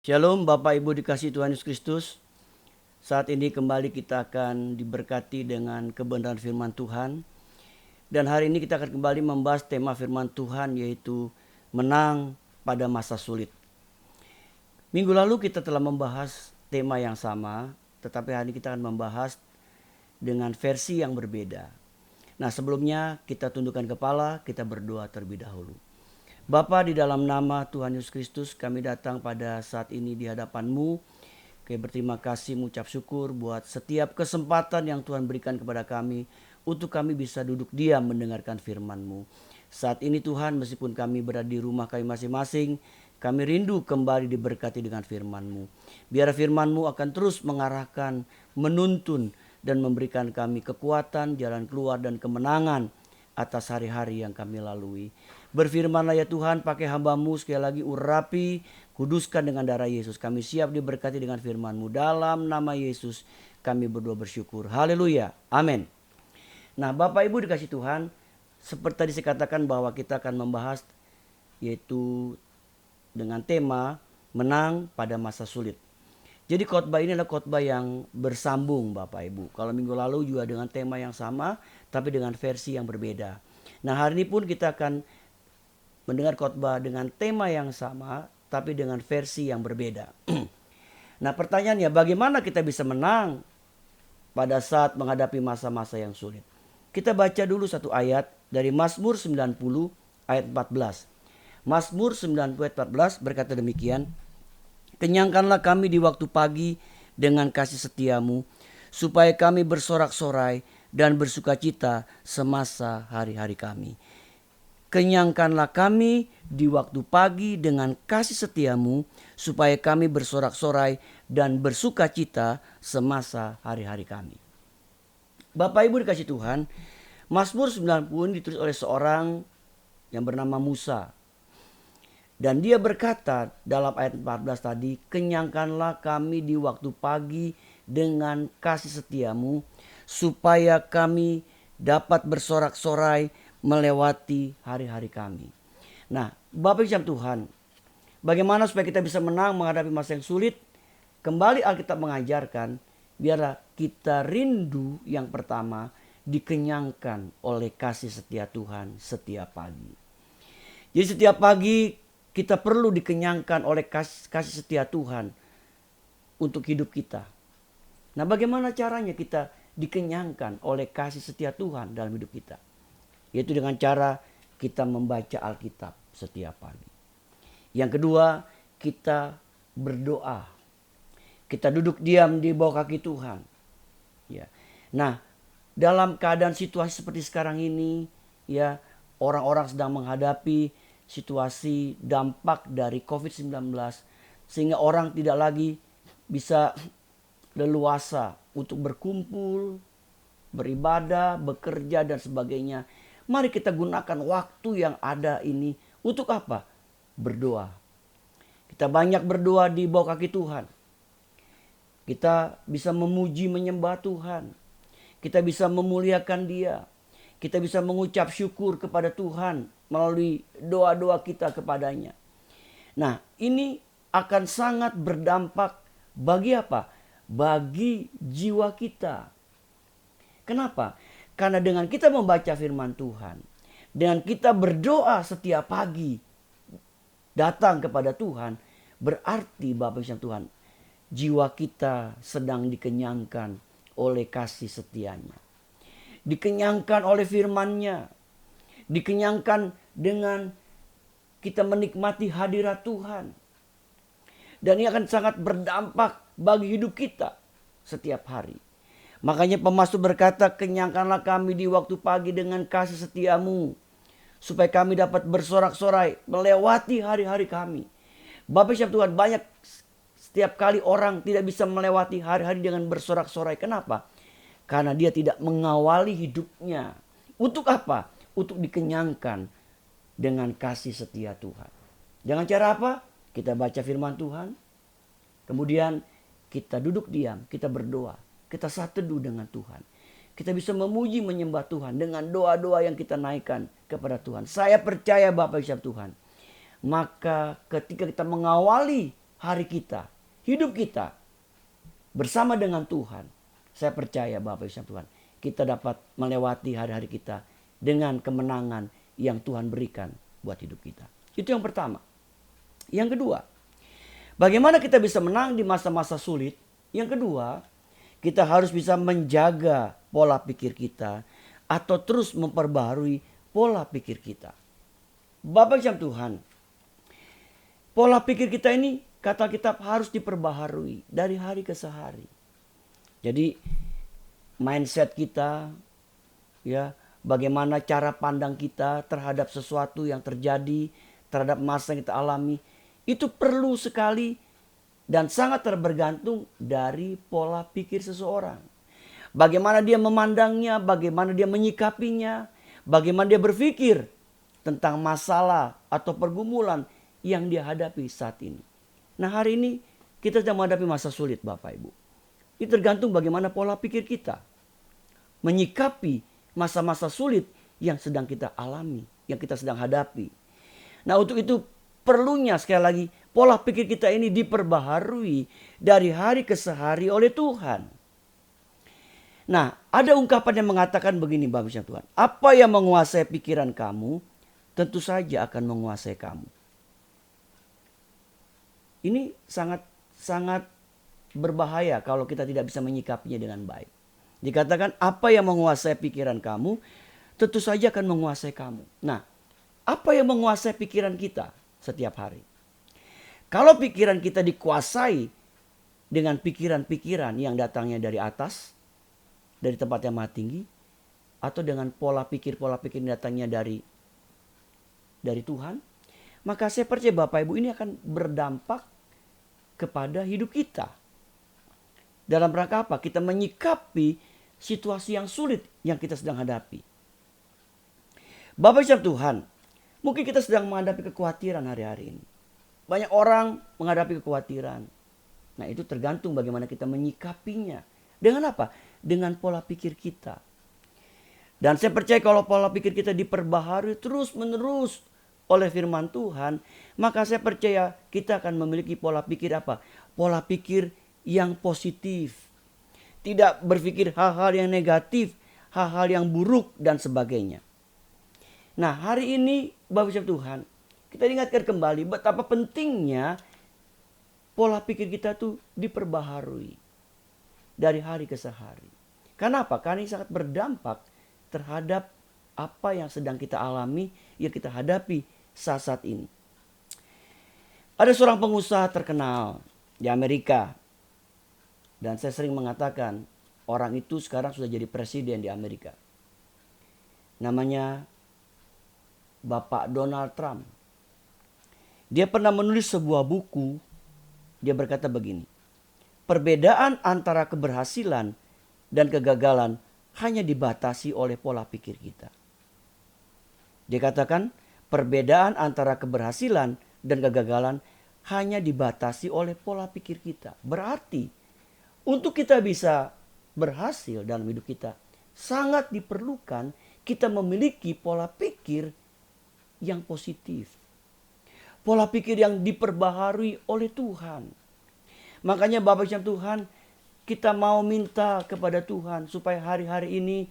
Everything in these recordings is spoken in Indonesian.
Shalom Bapak Ibu dikasihi Tuhan Yesus Kristus. Saat ini kembali kita akan diberkati dengan kebenaran firman Tuhan. Dan hari ini kita akan kembali membahas tema firman Tuhan, yaitu menang pada masa sulit. Minggu lalu kita telah membahas tema yang sama, tetapi hari ini kita akan membahas dengan versi yang berbeda. Nah, sebelumnya kita tundukkan kepala, kita berdoa terlebih dahulu. Bapa, di dalam nama Tuhan Yesus Kristus, kami datang pada saat ini di hadapan-Mu. Kami berterima kasih, mengucap syukur buat setiap kesempatan yang Tuhan berikan kepada kami untuk kami bisa duduk diam mendengarkan firman-Mu. Saat ini Tuhan, meskipun kami berada di rumah kami masing-masing, kami rindu kembali diberkati dengan firman-Mu. Biar firman-Mu akan terus mengarahkan, menuntun, dan memberikan kami kekuatan, jalan keluar, dan kemenangan atas hari-hari yang kami lalui. Berfirmanlah ya Tuhan, pakai hamba-Mu sekali lagi, urapi, kuduskan dengan darah Yesus. Kami siap diberkati dengan firman-Mu. Dalam nama Yesus kami berdoa bersyukur. Haleluya. Amin. Nah, Bapak Ibu dikasih Tuhan, seperti tadi saya katakan bahwa kita akan membahas yaitu dengan tema menang pada masa sulit. Jadi khotbah ini adalah khotbah yang bersambung Bapak Ibu. Kalau minggu lalu juga dengan tema yang sama, tapi dengan versi yang berbeda. Nah, hari ini pun kita akan mendengar khotbah dengan tema yang sama, tapi dengan versi yang berbeda. Nah, pertanyaannya, bagaimana kita bisa menang pada saat menghadapi masa-masa yang sulit? Kita baca dulu satu ayat dari Mazmur 90 ayat 14. Mazmur 90 ayat 14 berkata demikian, kenyangkanlah kami di waktu pagi dengan kasih setiamu, supaya kami bersorak-sorai dan bersukacita semasa hari-hari kami. Kenyangkanlah kami di waktu pagi dengan kasih setiamu, supaya kami bersorak-sorai dan bersukacita semasa hari-hari kami. Bapak Ibu dikasih Tuhan, Mazmur 90 ditulis oleh seorang yang bernama Musa. Dan dia berkata dalam ayat 14 tadi, kenyangkanlah kami di waktu pagi dengan kasih setiamu, supaya kami dapat bersorak-sorai melewati hari-hari kami. Nah, Bapak Ibu Tuhan, bagaimana supaya kita bisa menang menghadapi masa yang sulit? Kembali Alkitab mengajarkan, biarlah kita rindu yang pertama dikenyangkan oleh kasih setia Tuhan setiap pagi. Jadi setiap pagi kita perlu dikenyangkan oleh kasih setia Tuhan untuk hidup kita. Nah, bagaimana caranya kita dikenyangkan oleh kasih setia Tuhan dalam hidup kita? Yaitu dengan cara kita membaca Alkitab setiap pagi. Yang kedua, kita berdoa. Kita duduk diam di bawah kaki Tuhan. Ya. Nah, dalam keadaan situasi seperti sekarang ini, ya, orang-orang sedang menghadapi situasi dampak dari COVID-19, sehingga orang tidak lagi bisa leluasa untuk berkumpul, beribadah, bekerja, dan sebagainya. Mari kita gunakan waktu yang ada ini untuk apa? Berdoa. Kita banyak berdoa di bawah kaki Tuhan. Kita bisa memuji menyembah Tuhan. Kita bisa memuliakan Dia. Kita bisa mengucap syukur kepada Tuhan melalui doa-doa kita kepadanya. Nah, ini akan sangat berdampak bagi apa? Bagi jiwa kita. Kenapa? Karena dengan kita membaca firman Tuhan, dengan kita berdoa setiap pagi datang kepada Tuhan, berarti Bapak Ibu Tuhan, jiwa kita sedang dikenyangkan oleh kasih setianya. Dikenyangkan oleh firman-Nya. Dikenyangkan dengan kita menikmati hadirat Tuhan. Dan ini akan sangat berdampak bagi hidup kita setiap hari. Makanya pemazmur berkata, kenyangkanlah kami di waktu pagi dengan kasih setiamu, supaya kami dapat bersorak-sorai melewati hari-hari kami. Bapak Ibu Tuhan, banyak setiap kali orang tidak bisa melewati hari-hari dengan bersorak-sorai. Kenapa? Karena dia tidak mengawali hidupnya. Untuk apa? Untuk dikenyangkan dengan kasih setia Tuhan. Dengan cara apa? Kita baca firman Tuhan. Kemudian kita duduk diam, kita berdoa. Kita saat teduh dengan Tuhan. Kita bisa memuji menyembah Tuhan dengan doa-doa yang kita naikkan kepada Tuhan. Saya percaya Bapak Ibu Tuhan. Maka ketika kita mengawali hari kita, hidup kita bersama dengan Tuhan, saya percaya Bapak Ibu Tuhan, kita dapat melewati hari-hari kita dengan kemenangan yang Tuhan berikan buat hidup kita. Itu yang pertama. Yang kedua, bagaimana kita bisa menang di masa-masa sulit? Yang kedua, kita harus bisa menjaga pola pikir kita atau terus memperbaharui pola pikir kita. Bapak Ibu Tuhan, pola pikir kita ini kata kitab harus diperbaharui dari hari ke hari. Jadi mindset kita, ya, bagaimana cara pandang kita terhadap sesuatu yang terjadi, terhadap masa yang kita alami, itu perlu sekali dan sangat bergantung dari pola pikir seseorang. Bagaimana dia memandangnya, bagaimana dia menyikapinya, bagaimana dia berpikir tentang masalah atau pergumulan yang dia hadapi saat ini. Nah, hari ini kita sedang menghadapi masa sulit Bapak Ibu. Ini tergantung bagaimana pola pikir kita menyikapi masa-masa sulit yang sedang kita alami, yang kita sedang hadapi. Nah, untuk itu perlunya sekali lagi pola pikir kita ini diperbaharui dari hari ke hari oleh Tuhan. Nah, ada ungkapan yang mengatakan begini Bapak Ibu Tuhan. Apa yang menguasai pikiran kamu, tentu saja akan menguasai kamu. Ini sangat berbahaya kalau kita tidak bisa menyikapinya dengan baik. Dikatakan apa yang menguasai pikiran kamu, tentu saja akan menguasai kamu. Nah, apa yang menguasai pikiran kita setiap hari? Kalau pikiran kita dikuasai dengan pikiran-pikiran yang datangnya dari atas, dari tempat yang maha tinggi, atau dengan pola pikir yang datangnya dari Tuhan, maka saya percaya Bapak Ibu ini akan berdampak kepada hidup kita. Dalam rangka apa? Kita menyikapi situasi yang sulit yang kita sedang hadapi. Bapak Ibu Tuhan, mungkin kita sedang menghadapi kekhawatiran hari-hari ini. Banyak orang menghadapi kekhawatiran. Nah, itu tergantung bagaimana kita menyikapinya. Dengan apa? Dengan pola pikir kita. Dan saya percaya kalau pola pikir kita diperbaharui terus-menerus oleh firman Tuhan, maka saya percaya kita akan memiliki pola pikir apa? Pola pikir yang positif. Tidak berpikir hal-hal yang negatif, hal-hal yang buruk dan sebagainya. Nah, hari ini Bapak Ibu Tuhan, kita ingatkan kembali betapa pentingnya pola pikir kita tuh diperbaharui dari hari ke hari. Kenapa? Karena ini sangat berdampak terhadap apa yang sedang kita alami, yang kita hadapi saat ini. Ada seorang pengusaha terkenal di Amerika. Dan saya sering mengatakan orang itu sekarang sudah jadi presiden di Amerika. Namanya Bapak Donald Trump. Dia pernah menulis sebuah buku. Dia berkata begini. Perbedaan antara keberhasilan dan kegagalan hanya dibatasi oleh pola pikir kita. Dia katakan perbedaan antara keberhasilan dan kegagalan hanya dibatasi oleh pola pikir kita. Berarti untuk kita bisa berhasil dalam hidup kita, sangat diperlukan kita memiliki pola pikir yang positif. Pola pikir yang diperbaharui oleh Tuhan. Makanya Bapak Ibu Tuhan, kita mau minta kepada Tuhan supaya hari-hari ini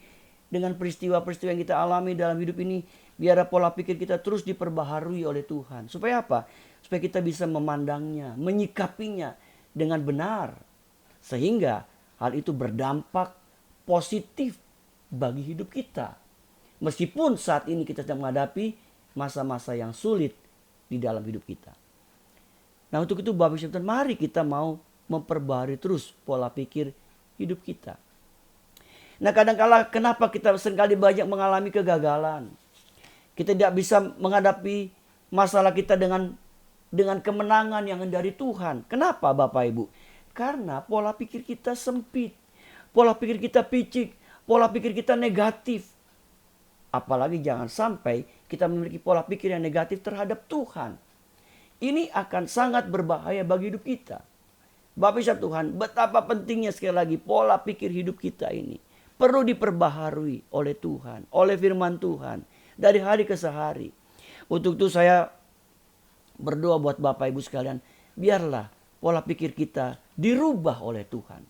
dengan peristiwa-peristiwa yang kita alami dalam hidup ini, biar pola pikir kita terus diperbaharui oleh Tuhan. Supaya apa? Supaya kita bisa memandangnya, menyikapinya dengan benar. Sehingga hal itu berdampak positif bagi hidup kita. Meskipun saat ini kita sedang menghadapi masa-masa yang sulit di dalam hidup kita. Nah, untuk itu Bapak Ibu, mari kita mau memperbaharui terus pola pikir hidup kita. Nah, kadang-kala kenapa kita seringkali banyak mengalami kegagalan? Kita tidak bisa menghadapi masalah kita dengan kemenangan yang dari Tuhan. Kenapa Bapak Ibu? Karena pola pikir kita sempit. Pola pikir kita picik. Pola pikir kita negatif. Apalagi jangan sampai kita memiliki pola pikir yang negatif terhadap Tuhan. Ini akan sangat berbahaya bagi hidup kita. Bapak Ibu Tuhan, betapa pentingnya sekali lagi pola pikir hidup kita ini. Perlu diperbaharui oleh Tuhan, oleh firman Tuhan. Dari hari ke hari. Untuk itu saya berdoa buat Bapak Ibu sekalian. Biarlah pola pikir kita dirubah oleh Tuhan.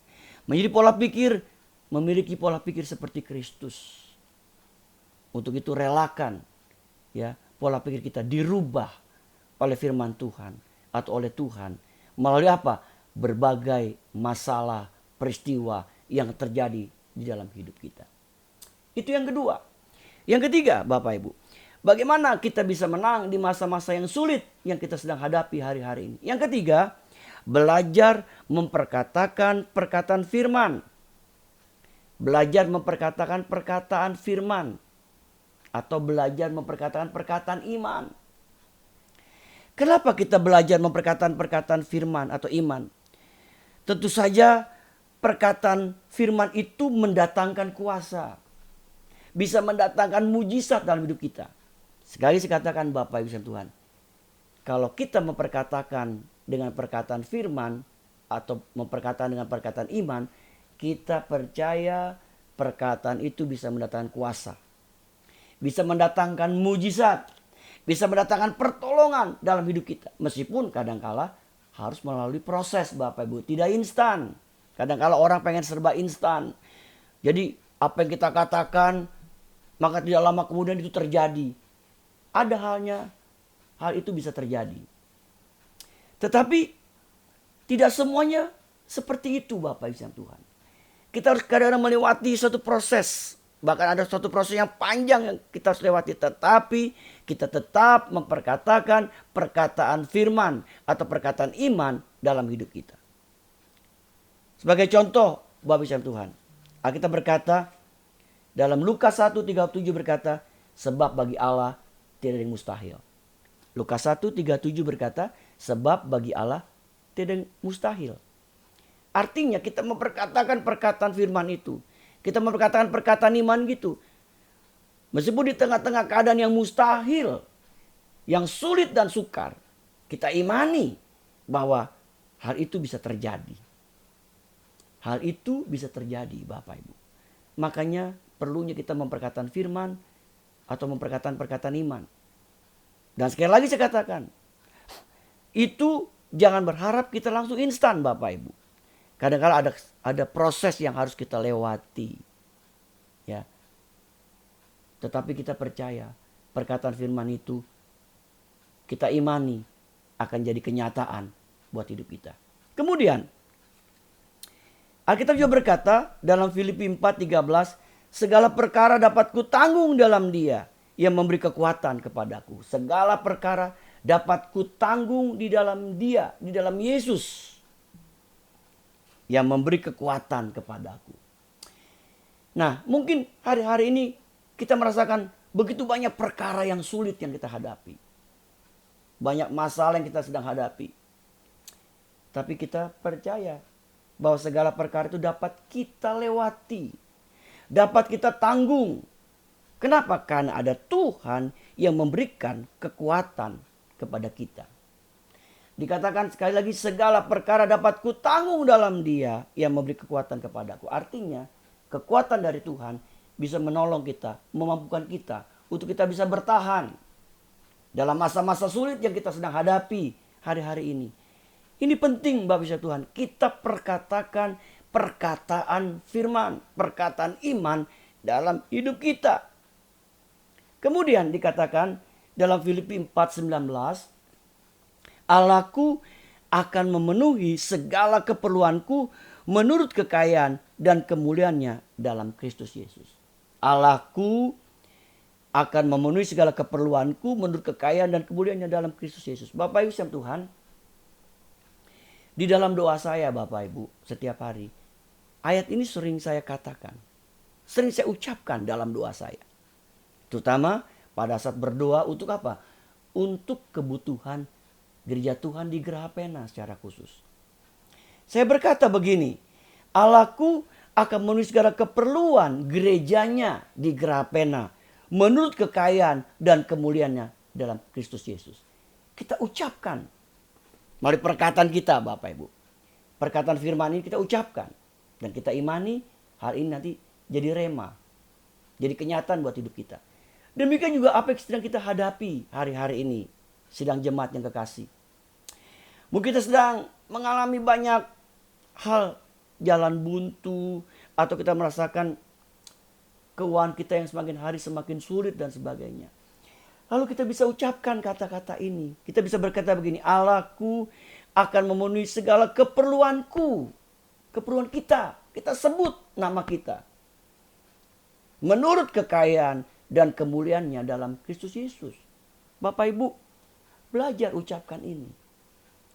Menjadi pola pikir, memiliki pola pikir seperti Kristus. Untuk itu relakan ya pola pikir kita dirubah oleh firman Tuhan atau oleh Tuhan. Melalui apa? Berbagai masalah, peristiwa yang terjadi di dalam hidup kita. Itu yang kedua. Yang ketiga, Bapak Ibu, bagaimana kita bisa menang di masa-masa yang sulit yang kita sedang hadapi hari-hari ini. Yang ketiga, belajar memperkatakan perkataan firman. Belajar memperkatakan perkataan firman. Atau belajar memperkatakan perkataan iman. Kenapa kita belajar memperkatakan perkataan firman atau iman? Tentu saja perkataan firman itu mendatangkan kuasa. Bisa mendatangkan mujizat dalam hidup kita. Sekali saya katakan Bapak Ibu Tuhan. Kalau kita memperkatakan dengan perkataan firman atau memperkatakan dengan perkataan iman, kita percaya perkataan itu bisa mendatangkan kuasa. Bisa mendatangkan mujizat. Bisa mendatangkan pertolongan dalam hidup kita. Meskipun kadangkala harus melalui proses Bapak Ibu. Tidak instan. Kadangkala orang pengen serba instan. Jadi apa yang kita katakan, maka tidak lama kemudian itu terjadi. Ada hal itu bisa terjadi. Tetapi tidak semuanya seperti itu Bapak Ibu Tuhan. Kita harus kadang-kadang melewati suatu proses. Bahkan ada suatu proses yang panjang yang kita harus lewati. Tetapi kita tetap memperkatakan perkataan firman atau perkataan iman dalam hidup kita. Sebagai contoh Bapak Ibu Tuhan. Alkitab berkata dalam Lukas 1:37 berkata, sebab bagi Allah tidak ada yang mustahil. Lukas 1:37 berkata, sebab bagi Allah tidak ada yang mustahil. Artinya kita memperkatakan perkataan firman itu. Kita memperkatakan perkataan iman gitu. Meskipun di tengah-tengah keadaan yang mustahil, yang sulit dan sukar, kita imani bahwa hal itu bisa terjadi. Hal itu bisa terjadi Bapak Ibu. Makanya perlunya kita memperkatakan firman atau memperkatakan perkataan iman. Dan sekali lagi saya katakan, itu jangan berharap kita langsung instan Bapak Ibu. Kadang-kadang ada proses yang harus kita lewati. Ya. Tetapi kita percaya perkataan firman itu kita imani akan jadi kenyataan buat hidup kita. Kemudian Alkitab juga berkata dalam Filipi 4:13, segala perkara dapat kutanggung dalam Dia yang memberi kekuatan kepadaku. Segala perkara dapat kutanggung di dalam Dia, di dalam Yesus yang memberi kekuatan kepadaku. Nah, mungkin hari-hari ini kita merasakan begitu banyak perkara yang sulit yang kita hadapi. Banyak masalah yang kita sedang hadapi. Tapi kita percaya bahwa segala perkara itu dapat kita lewati. Dapat kita tanggung. Kenapa? Karena ada Tuhan yang memberikan kekuatan kepada kita. Dikatakan sekali lagi, segala perkara dapat kutanggung dalam Dia yang memberi kekuatan kepadaku. Artinya kekuatan dari Tuhan bisa menolong kita, memampukan kita untuk kita bisa bertahan dalam masa-masa sulit yang kita sedang hadapi hari-hari ini. Ini penting Bapak Ibu Tuhan, kita perkatakan perkataan firman, perkataan iman dalam hidup kita. Kemudian dikatakan dalam Filipi 4:19, Allahku akan memenuhi segala keperluanku menurut kekayaan dan kemuliaannya dalam Kristus Yesus. Allahku akan memenuhi segala keperluanku menurut kekayaan dan kemuliaannya dalam Kristus Yesus. Bapak Ibu sekalian Tuhan, di dalam doa saya Bapak Ibu setiap hari, ayat ini sering saya katakan, sering saya ucapkan dalam doa saya. Terutama pada saat berdoa untuk apa? Untuk kebutuhan gereja Tuhan di Gerahapena secara khusus. Saya berkata begini, Allahku akan memenuhi segala keperluan gerejanya di Gerahapena menurut kekayaan dan kemuliaannya dalam Kristus Yesus. Kita ucapkan melalui perkataan kita Bapak Ibu. Perkataan firman ini kita ucapkan. Dan kita imani hal ini nanti jadi rema. Jadi kenyataan buat hidup kita. Demikian juga apa yang sedang kita hadapi hari-hari ini. Sidang jemaat yang kekasih. Mungkin kita sedang mengalami banyak hal, jalan buntu, atau kita merasakan keuangan kita yang semakin hari semakin sulit dan sebagainya. Lalu kita bisa ucapkan kata-kata ini. Kita bisa berkata begini, Allahku akan memenuhi segala keperluanku. Keperluan kita. Kita sebut nama kita. Menurut kekayaan dan kemuliaannya dalam Kristus Yesus. Bapak Ibu, belajar ucapkan ini.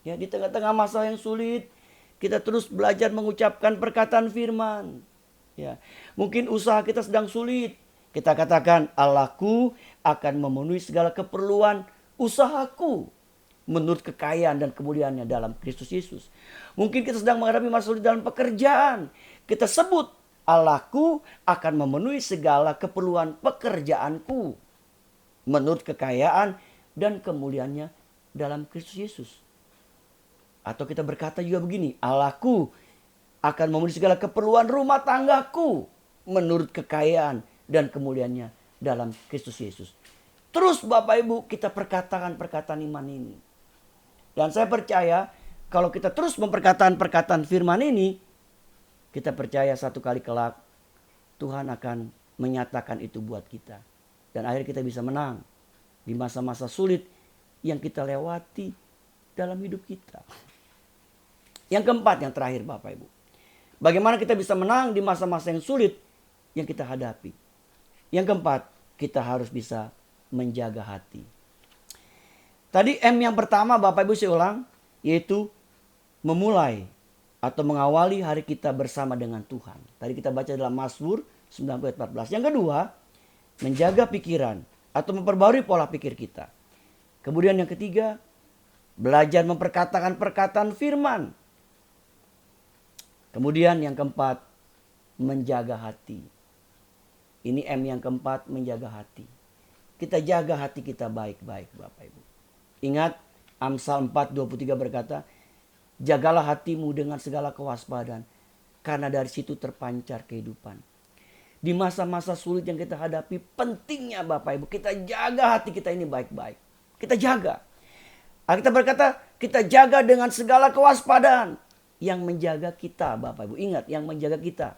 Ya, di tengah-tengah masa yang sulit, kita terus belajar mengucapkan perkataan firman. Ya, mungkin usaha kita sedang sulit. Kita katakan, Allahku akan memenuhi segala keperluan usahaku menurut kekayaan dan kemuliaannya dalam Kristus Yesus. Mungkin kita sedang menghadapi masalah sulit dalam pekerjaan. Kita sebut, Allahku akan memenuhi segala keperluan pekerjaanku menurut kekayaan dan kemuliaannya dalam Kristus Yesus. Atau kita berkata juga begini, Allahku akan memenuhi segala keperluan rumah tanggaku menurut kekayaan dan kemuliaannya dalam Kristus Yesus. Terus Bapak Ibu kita perkatakan perkataan iman ini. Dan saya percaya kalau kita terus memperkatakan perkataan firman ini, kita percaya satu kali kelak Tuhan akan menyatakan itu buat kita. Dan akhirnya kita bisa menang di masa-masa sulit yang kita lewati dalam hidup kita. Yang keempat, yang terakhir Bapak Ibu. Bagaimana kita bisa menang di masa-masa yang sulit yang kita hadapi. Yang keempat, kita harus bisa menjaga hati. Tadi M yang pertama Bapak Ibu saya ulang, yaitu memulai atau mengawali hari kita bersama dengan Tuhan. Tadi kita baca dalam Mazmur 90 ayat 14. Yang kedua, menjaga pikiran atau memperbarui pola pikir kita. Kemudian yang ketiga, belajar memperkatakan perkataan firman. Kemudian yang keempat, menjaga hati. Ini M yang keempat, menjaga hati. Kita jaga hati kita baik-baik Bapak Ibu. Ingat Amsal 4:23 berkata, jagalah hatimu dengan segala kewaspadaan, karena dari situ terpancar kehidupan. Di masa-masa sulit yang kita hadapi, pentingnya Bapak Ibu, kita jaga hati kita ini baik-baik. Kita jaga. Kita berkata, kita jaga dengan segala kewaspadaan. Yang menjaga kita Bapak Ibu. Ingat, yang menjaga kita.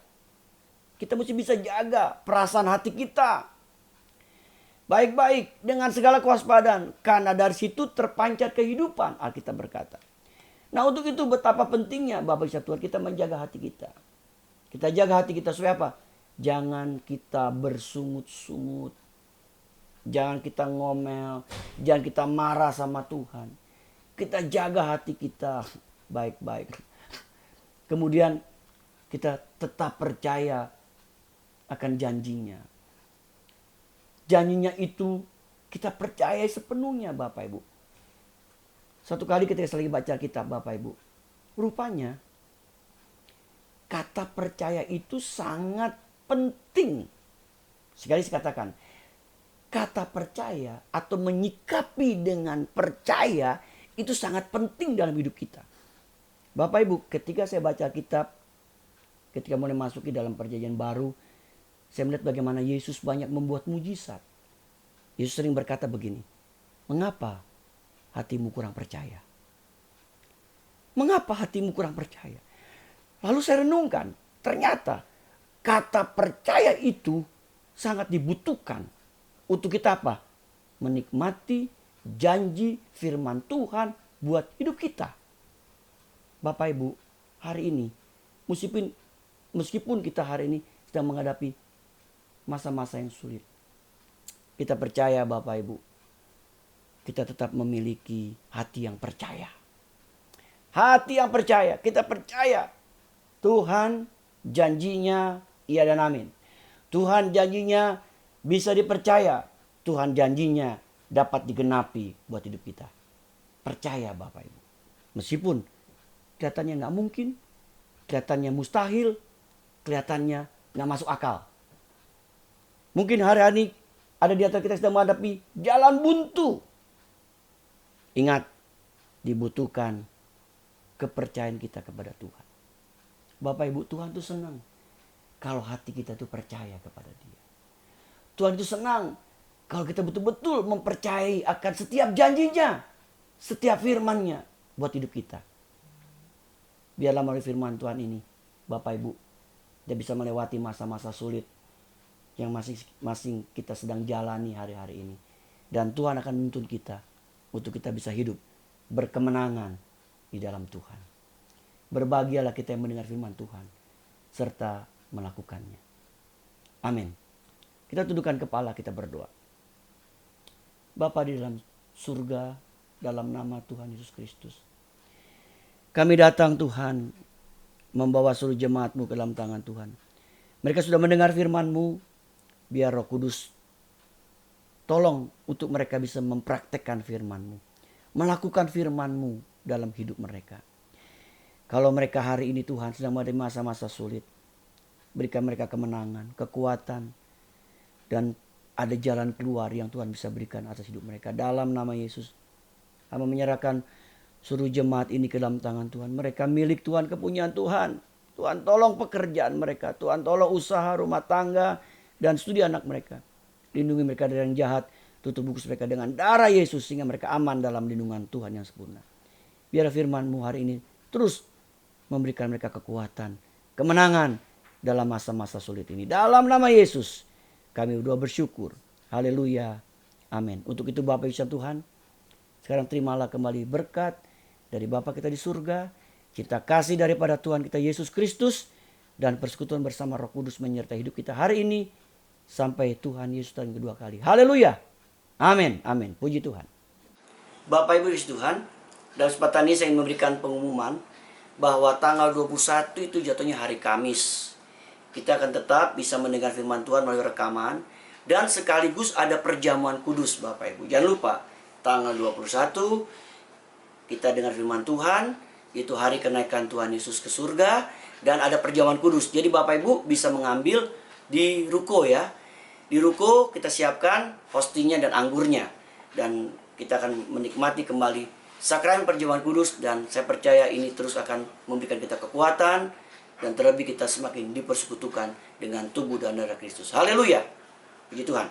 Kita mesti bisa jaga perasaan hati kita baik-baik dengan segala kewaspadaan. Karena dari situ terpancar kehidupan, Alkitab berkata. Nah untuk itu betapa pentingnya Bapak Ibu Tuhan kita menjaga hati kita. Kita jaga hati kita supaya apa? Jangan kita bersungut-sungut. Jangan kita ngomel. Jangan kita marah sama Tuhan. Kita jaga hati kita baik-baik. Kemudian kita tetap percaya akan janjinya. Janjinya itu kita percaya sepenuhnya Bapak Ibu. Satu kali ketika saya lagi baca kitab Bapak Ibu. Rupanya kata percaya itu sangat penting. Sekali saya katakan. Kata percaya atau menyikapi dengan percaya itu sangat penting dalam hidup kita. Bapak Ibu, ketika saya baca kitab, ketika mulai masuki dalam perjanjian baru, saya melihat bagaimana Yesus banyak membuat mujizat. Yesus sering berkata begini, mengapa hatimu kurang percaya? Mengapa hatimu kurang percaya? Lalu saya renungkan, ternyata kata percaya itu sangat dibutuhkan untuk kita apa? Menikmati janji firman Tuhan buat hidup kita. Bapak Ibu, hari ini meskipun kita hari ini sedang menghadapi masa-masa yang sulit, kita percaya Bapak Ibu, kita tetap memiliki hati yang percaya. Hati yang percaya, kita percaya Tuhan janjinya iya dan amin. Tuhan janjinya bisa dipercaya. Tuhan janjinya dapat digenapi buat hidup kita. Percaya Bapak Ibu. Meskipun kelihatannya nggak mungkin, kelihatannya mustahil, kelihatannya nggak masuk akal. Mungkin hari-hari ada di antara kita sedang menghadapi jalan buntu. Ingat, dibutuhkan kepercayaan kita kepada Tuhan. Bapak Ibu, Tuhan itu senang kalau hati kita itu percaya kepada Dia. Tuhan itu senang kalau kita betul-betul mempercayai akan setiap janjinya, setiap firman-Nya buat hidup kita. Biarlah melalui firman Tuhan ini, Bapak Ibu, kita bisa melewati masa-masa sulit yang masing-masing kita sedang jalani hari-hari ini. Dan Tuhan akan menuntun kita untuk kita bisa hidup berkemenangan di dalam Tuhan. Berbahagialah kita yang mendengar firman Tuhan serta melakukannya. Amin. Kita tundukkan kepala, kita berdoa. Bapa di dalam surga, dalam nama Tuhan Yesus Kristus, kami datang Tuhan membawa seluruh jemaat-Mu ke dalam tangan Tuhan. Mereka sudah mendengar firman-Mu, biar Roh Kudus tolong untuk mereka bisa mempraktekkan firman-Mu, melakukan firman-Mu dalam hidup mereka. Kalau mereka hari ini Tuhan sedang ada masa-masa sulit, berikan mereka kemenangan, kekuatan, dan ada jalan keluar yang Tuhan bisa berikan atas hidup mereka. Dalam nama Yesus, hamba menyerahkan seluruh jemaat ini ke dalam tangan Tuhan. Mereka milik Tuhan, kepunyaan Tuhan. Tuhan tolong pekerjaan mereka, Tuhan tolong usaha rumah tangga dan studi anak mereka. Lindungi mereka dari yang jahat, tutup bungkus mereka dengan darah Yesus sehingga mereka aman dalam lindungan Tuhan yang sempurna. Biar firman-Mu hari ini terus memberikan mereka kekuatan, kemenangan dalam masa-masa sulit ini. Dalam nama Yesus kami berdoa bersyukur. Haleluya. Amin. Untuk itu Bapak Yesus Tuhan, sekarang terimalah kembali berkat dari Bapa kita di surga, cinta kasih daripada Tuhan kita Yesus Kristus, dan persekutuan bersama Roh Kudus menyertai hidup kita hari ini sampai Tuhan Yesus datang kedua kali. Haleluya. Amin. Amin. Puji Tuhan. Bapak Ibu Yesus Tuhan, dalam kesempatan ini saya ingin memberikan pengumuman bahwa tanggal 21 itu jatuhnya hari Kamis. Kita akan tetap bisa mendengar firman Tuhan melalui rekaman, dan sekaligus ada perjamuan kudus Bapak Ibu. Jangan lupa tanggal 21 kita dengar firman Tuhan, itu hari kenaikan Tuhan Yesus ke surga, dan ada perjamuan kudus. Jadi Bapak Ibu bisa mengambil di ruko ya. Di ruko kita siapkan hostingnya dan anggurnya, dan kita akan menikmati kembali sakramen perjamuan kudus, dan saya percaya ini terus akan memberikan kita kekuatan, dan terlebih kita semakin dipersekutukan dengan tubuh dan darah Kristus. Haleluya. Puji Tuhan.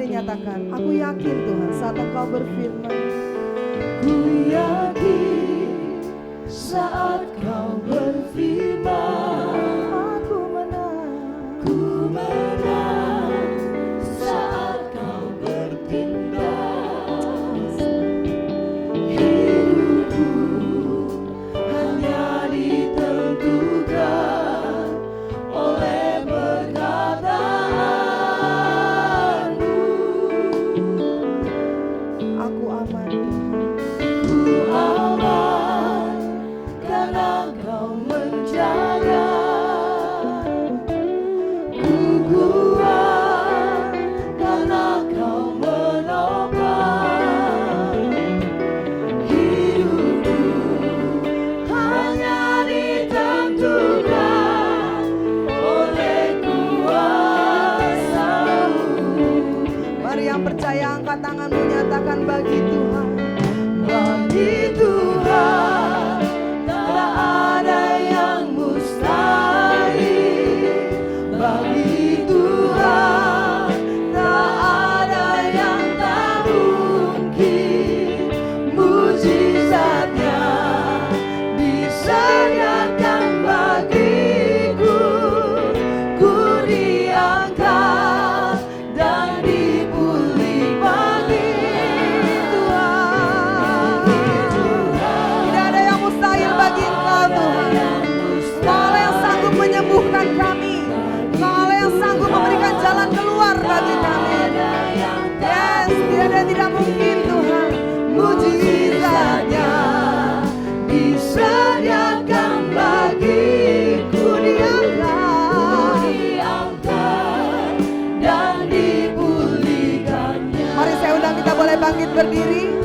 Nyatakan, aku yakin Tuhan saat Engkau berfirman. Ku yakin saat Kau berfirman. Aku menang. Ku menang saat Kau bertindak. Hidupku hanya ditentukan oleh perkataan. Aku aman karena jalan keluar bagi kami. Yes, tiada tidak mungkin Tuhan. Mujizatnya disediakan bagiku, diangkat dan dipulihkannya. Mari saya undang, kita boleh bangkit berdiri.